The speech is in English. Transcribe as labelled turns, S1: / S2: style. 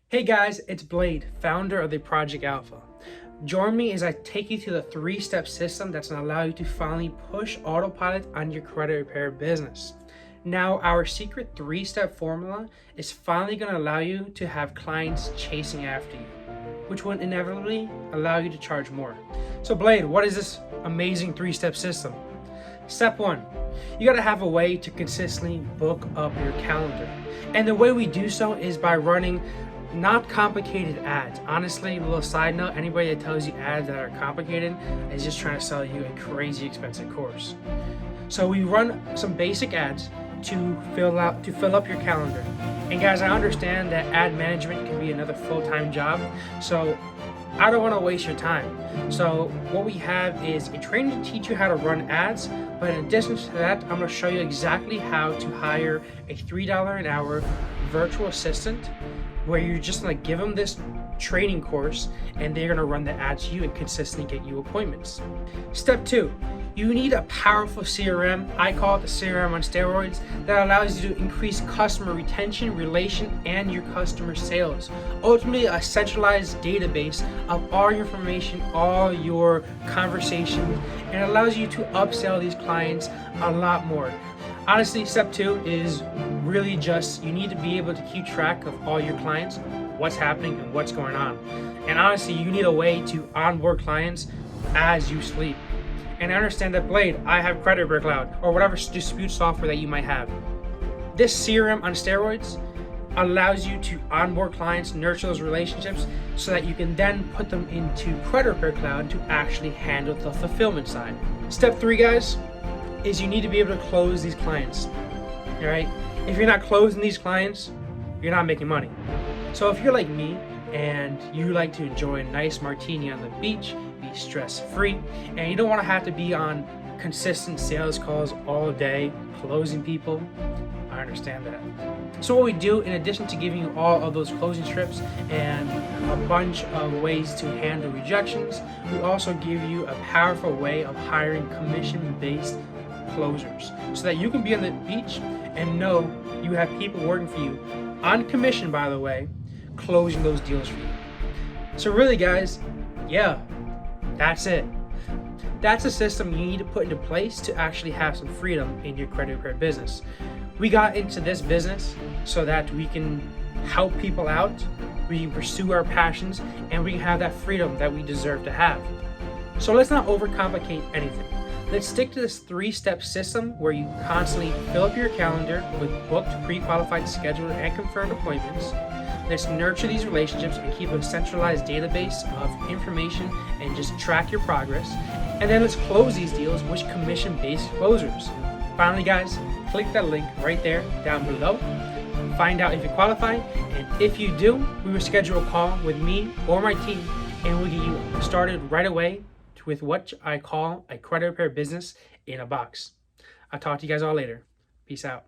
S1: Hey guys, it's Blade, founder of the Project Alpha. Join me as I take you through the three-step system that's going to allow you to finally push autopilot on your credit repair business. Now, our secret three-step formula is finally going to allow you to have clients chasing after you, which will inevitably allow you to charge more. So Blade, what is this amazing three-step system? Step one, you gotta have a way to consistently book up your calendar. And the way we do so is by running not complicated ads. Honestly, a little side note, anybody that tells you ads that are complicated is just trying to sell you a crazy expensive course. So we run some basic ads to fill up your calendar. And guys, I understand that ad management can be another full-time job, so I don't want to waste your time. So what we have is a training to teach you how to run ads, but in addition to that, I'm going to show you exactly how to hire a $3 an hour virtual assistant, where you're just going to give them this training course and they're going to run the ads to you and consistently get you appointments. Step two, you need a powerful CRM. I call it the CRM on steroids, that allows you to increase customer retention, relation, and your customer sales. Ultimately, a centralized database of all your information, all your conversations, and it allows you to upsell these clients a lot more. Honestly, step two is really just, you need to be able to keep track of all your clients, what's happening and what's going on. And honestly, you need a way to onboard clients as you sleep. And I understand that, Blade, I have Credit Repair Cloud or whatever dispute software that you might have. This CRM on steroids allows you to onboard clients, nurture those relationships, so that you can then put them into Credit Repair Cloud to actually handle the fulfillment side. Step three, guys, is you need to be able to close these clients. All right? If you're not closing these clients, you're not making money. So if you're like me and you like to enjoy a nice martini on the beach, be stress-free, and you don't want to have to be on consistent sales calls all day closing people, I understand that. So what we do, in addition to giving you all of those closing strips and a bunch of ways to handle rejections, we also give you a powerful way of hiring commission-based closers, so that you can be on the beach and know you have people working for you on commission, by the way, closing those deals for you. So really, guys, yeah, that's it. That's a system you need to put into place to actually have some freedom in your credit repair business. We got into this business so that we can help people out, we can pursue our passions, and we can have that freedom that we deserve to have. So let's not overcomplicate anything. Let's stick to this three-step system where you constantly fill up your calendar with booked, pre-qualified, scheduled, and confirmed appointments. Let's nurture these relationships and keep a centralized database of information and just track your progress. And then let's close these deals with commission-based closers. Finally, guys, click that link right there down below. Find out if you qualify, and if you do, we will schedule a call with me or my team, and we'll get you started right away with what I call a credit repair business in a box. I'll talk to you guys all later. Peace out.